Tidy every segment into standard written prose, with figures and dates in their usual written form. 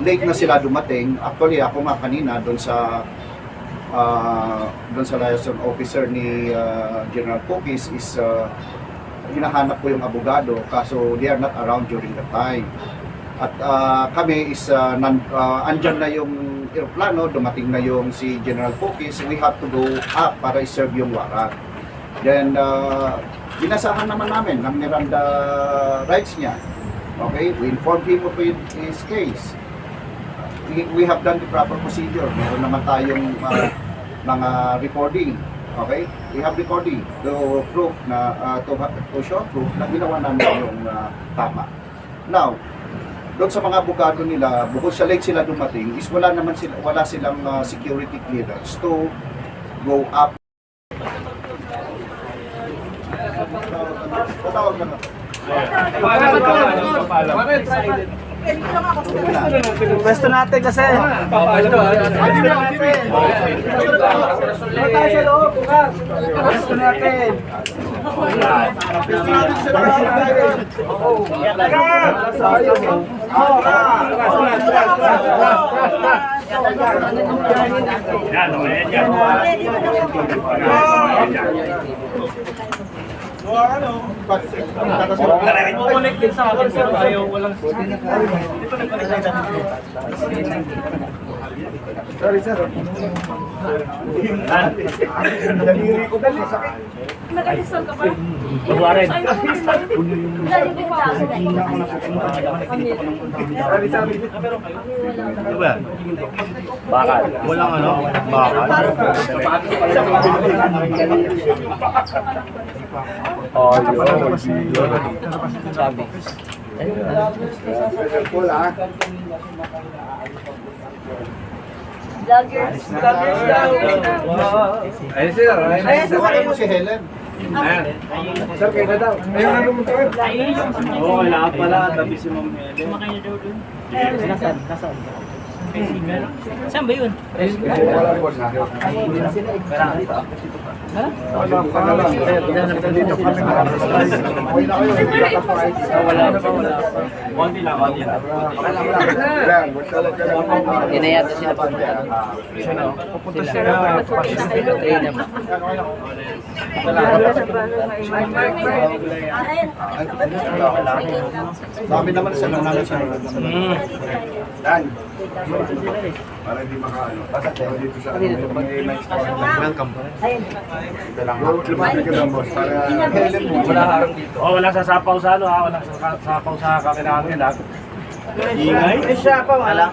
late na sila dumating. Actually, ako nga kanina doon sa liaison officer ni General Pukis is hinahanap ko yung abogado kaso they are not around during the time. At kami is andyan na yung aeroplano, dumating na yung si General Pukis, we have to go up para i-serve yung warrant. Then binasahan naman namin ng Miranda rights niya. Okay, we informed him of his case. We have done the proper procedure. Meron naman tayong mga recording. Okay, we have recording to prove na to show proof na ginawa namin yung tama. Now, doon sa mga abogado nila, bukod sa late sila dumating, is wala silang security clearance to go up. Patawag na. Pwesto natin kasi. Pwesto natin. Connect din sa akin, sir. Ayaw, walang... Dito nag-connect na. Sorry, sir. Nag-alisal ka ba? Magwarin. Ano ba? Bakal. Walang ano? Bakal. Oh, yun. Sabi. Vloggers. Vloggers daw. Ayun sila. Ayun mo si Helen. Ayan. Sir, kayo na daw. Ayun na naman tayo. Oo, kailangan pala. Tabi si Ma'am Helen. Sumakay na daw dun. Nasaan? Nasaan? Saan ba yun? Wala po na. Ha? Wala pa na lang. Dito kami okay na kayo. Wala na ba? Wala pa. Konti lang, konti lang. Inayata sila pa. Pupunta sila. Sabi naman sa lang namin sa Dan. Para hindi makaano. Basta dito sa welcome. Ito lang. Lumapit ka lang, boss. Para Helen mo. Wala harang dito. Oh, wala sasapaw sa ano ha. Wala sasapaw sa camera namin ha. Ingay? Eh siya pa wala.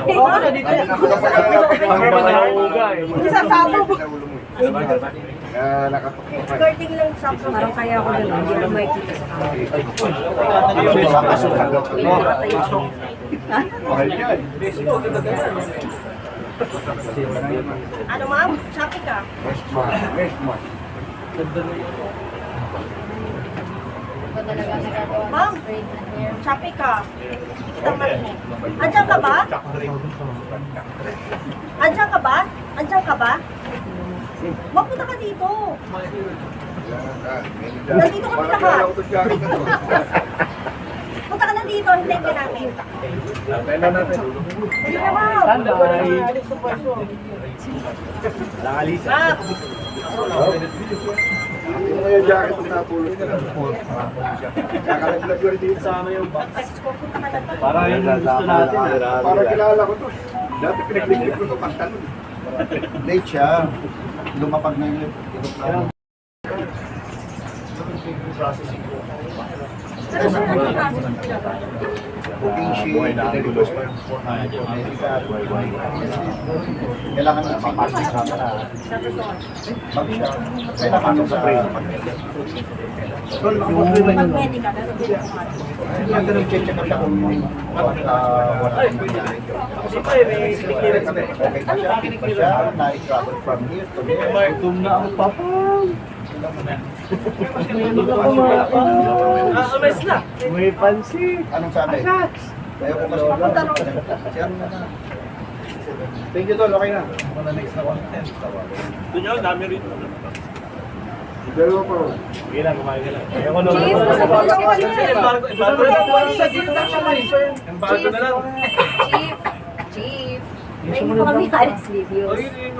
Oo, nandito yan. Ang mga nauuga eh. Isa sabo. Nakatuktok pa. Skirting lang sa parang kaya ako lang. Hindi ako makikita sa ano ma'am? Shopping ka? Ma'am, shopping ka? Hindi kita marinig. Andiyan ka ba? Andiyan ka ba? Andiyan ka ba? Mapunta ka dito. Nandito kami lahat. Punta ka na dito, hintayin ka namin. Dali na ma'am. Langalisa. Hindi mo yung jacket kung napulot ka lang. Kakalaglag ko rin dito. Kasama yung box. Punta ka na to. Para yung gusto natin. Para kilala ko to. Dati pinagliglig ko itong pantalon. Late siya. Lumapag na yung aeroplano. Booking sheet, request for medical. Kailangan na papasok sa camera. Pag siya, kailangan sa train. Mag-medical. Kaya nag-check up siya kung wala okay pa siya, fit pa siya, na-travel from here to there. Gutom na ang papang. Umes na. May pansi. Anong sabi? Ayaw ko kasi siya na. Thank you, Tol. Okay na. Next na content. Doon yun, dami rin. Dalawa po. Sige lang, kumain ka lang. Ayoko na. Chief, masama ko siya. Embargo na lang. Chief. May po kami arrest videos. Yung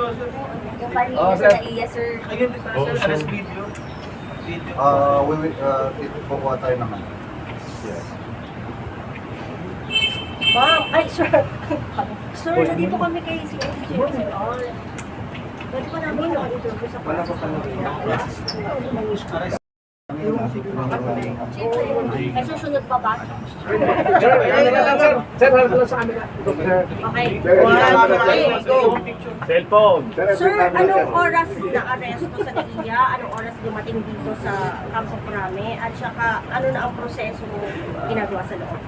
kanina sa NAIA, sir. We will, dito po kuha tayo naman. Yes. Ma'am, ay, sir. Sir, nandito kami kay CNG. Pwede pa namin interview sa Wala pa pala. Chief, ay susunod pa ba? Sir, harap sa amin. Okay. Cellphone. Sir, anong oras na-aresto sa NAIA? Anong oras dumating dito sa Campo Crame? At saka, ano na ang proseso ginagawa sa loob?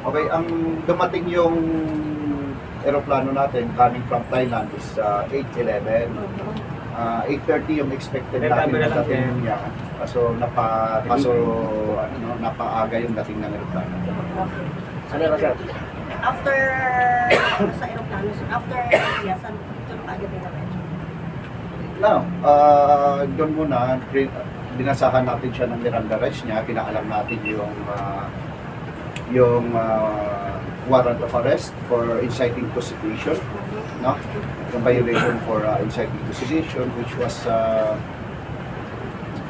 Okay, ang dumating yung aeroplano natin coming from Thailand is 8:11. 8:30 yung expected natin na dating niya. Kaso napaaga yung dating ng aeroplano. Ano ka, sir? After sa aeroplano, sir, after NAIA, saan ito agad na medyo? Now, doon muna, binasahan natin siya ng Miranda rights niya, pinaalam natin yung warrant of arrest for inciting to sedition, no? Yung violation for inciting to sedition, which was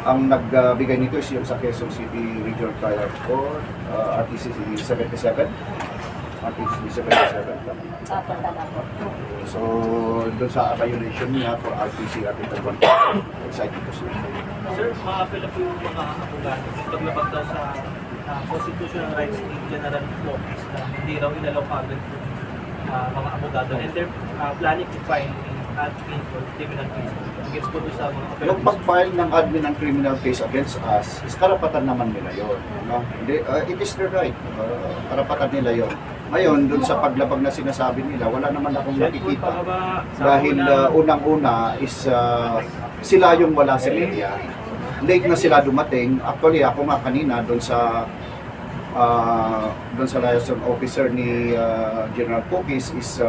ang nagbigay nito is yung sa Quezon City Regional Trial Court, RTC 77. RTC 77. So, doon sa violation niya for RTC Article 1, inciting to sedition. Sir, ma-apela po yung mga abogado paglabag daw sa constitutional rights ni General Lopez na hindi raw inalaw agad yung mga abogado and they're planning to file an admin for criminal case against po sa mga Yung pag-file ng admin ng criminal case against us, is karapatan naman nila yun. No? It is their right. Karapatan nila yun. Ngayon, dun sa paglabag na sinasabi nila, wala naman akong nakikita. Dahil unang-una is sila yung wala sa media. Late na sila dumating. Actually, ako nga kanina dun sa liaison officer ni General Pukis is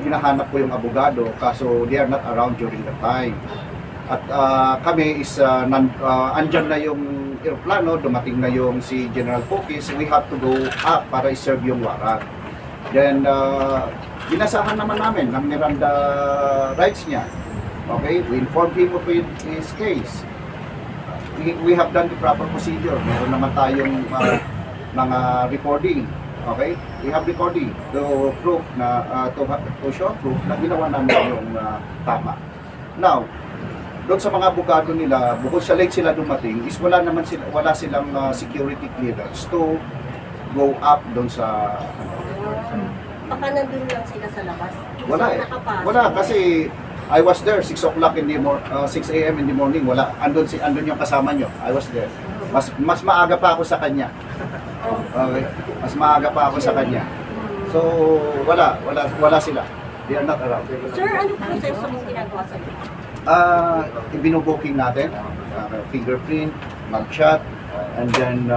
hinahanap ko yung abogado kaso they are not around during the time. At kami is andyan na yung aeroplano, dumating na yung si General Pukis, we have to go up para i-serve yung warrant. Then binasahan naman namin ng Miranda rights niya. Okay, we informed him of his case. We have done the proper procedure. Meron naman tayong mga recording. Okay? We have recording to prove na to show proof na ginawa namin yung tama. Now, doon sa mga abogado nila, bukod sa late sila dumating, is wala silang security clearance to go up doon sa Baka nandun lang sila sa labas. wala eh. Wala kasi I was there 6 o'clock in the 6 a.m. in the morning. Wala, andun yung kasama nyo. I was there. Mas maaga pa ako sa kanya. Okay. Mas maaga pa ako sa kanya. So wala sila. They are not around. Sir, anong proseso mong ginagawa sa loob? Ibinubuking natin, fingerprint, mugshot, and then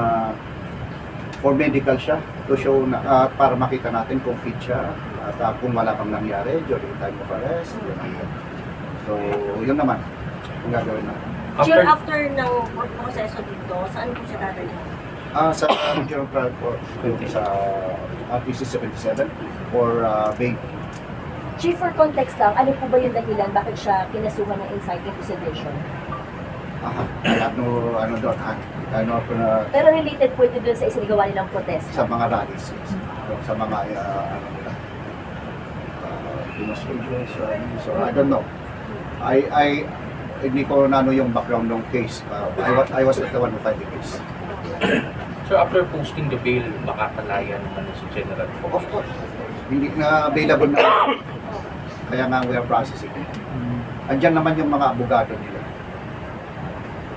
for medical siya to show na para makita natin kung fit siya at kung wala pang nangyari during time of arrest. So, yun naman ang gagawin natin. Sir, after ng proseso dito, saan po siya dadalhin? Sa Regional Trial Court sa RTC 77 for bail. Chief, for context lang, ano po ba yung dahilan bakit siya kinasuhan ng inciting to sedition? Ano doon, ano po na Pero related po ito dun sa isinagawa nilang protesta. sa mga rallies, yes. Sa mga ano nila. Demonstrations, so I don't know. I hindi ko nano yung background ng case. I was the one who filed the case. So after posting the bail, makakalayan naman si General Of course. Hindi na available na. Kaya nga we are processing it. Andyan naman yung mga abogado nila.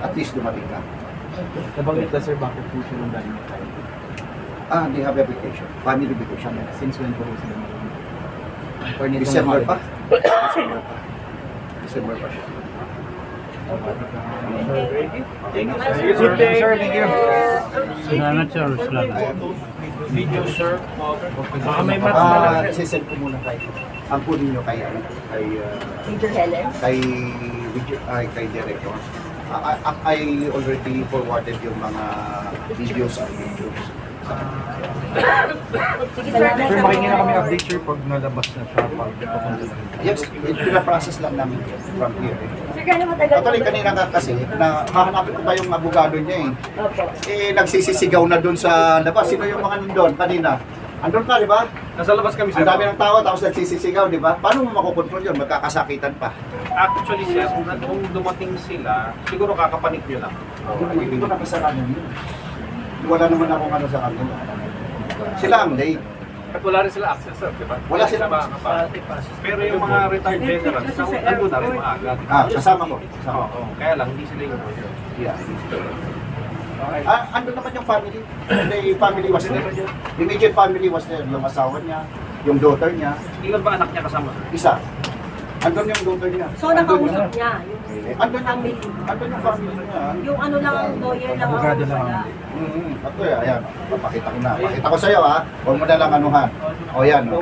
At least dumating na. Nabanggit na sir, bakit po siya nang galing tayo? They have a vacation. Family vacation. Since when po sila nag- December pa. December pa siya. Thank you, sir. Thank you. Salamat, sir. Salamat. Video, sir. Baka may match na lang. Sisend ko muna kayo. ang kunin nyo kay, Major Helen? kay Director. I already forwarded yung mga videos and videos. Sige, salamat. Sir, makingi na kami update sir pag nalabas na siya, pag papunta na rin. Yes, pinaprocess lang namin from here. Sir, gano'n matagal? Actually, kanina nga kasi, na hahanapin ko ba yung abogado niya eh. Opo. Nagsisisigaw na doon sa labas. Sino yung mga nandun kanina? Andun ka, di ba? Nasa labas kami Ang dami ng tao, tapos nagsisisigaw, di ba? Paano mo makukontrol yun? Magkakasakitan pa. Actually sir, kung dumating sila, siguro kakapanik nyo lang. Hindi ko nakasaranan yun. Wala naman akong ano sa kanila. Sila ang late. At wala rin sila access sir, di ba? Wala silang Pero yung mga retired generals, nandun na rin maaga. Kasama ko. Kasama ko. Oo, kaya lang, hindi sila yung Yeah. Andun naman yung family. The family was there. The immediate family was there. Yung asawa niya, yung daughter niya, Ilan ba anak niya kasama sir? isa. Andun yung daughter niya. So nakausap niya, Andun yung family niya. yung ano lang, lawyer lang ang Abogado lang. wala. Ako ayan. Papakita ko na. Pakita ko sa'yo ha. Huwag mo na lang anuhan. O yan. O.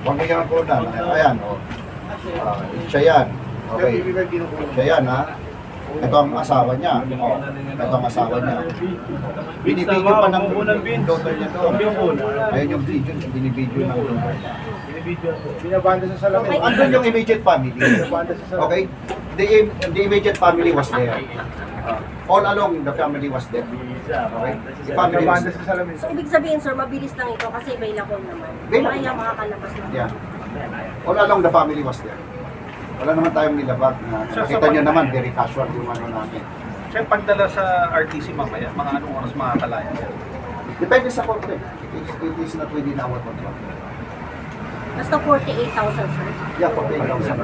Huwag mo yung kunan. Ayan. O. Siya yan. Okay. Siya yan ha. Ito ang asawa niya. O. Ito ang asawa niya. Binibidyo pa ng daughter niya doon. Ayun yung video. Binibidyo ng daughter niya. Binabanda sa salamin. Andun yung immediate family. Okay? The immediate family was there. All along, the family was there. Okay? The family was there. So ibig sabihin sir, mabilis lang ito kasi available naman. Available. Kaya makakalabas na. Yeah. All along, the family was there. Wala naman tayong nilabag na nakita nyo naman, very casual yung ano namin. Sir, pagdala sa RTC mamaya, mga anong oras makakalaya? Depende sa korte. It is not within our control. Basta 48,000 sir. Yeah, 48,000.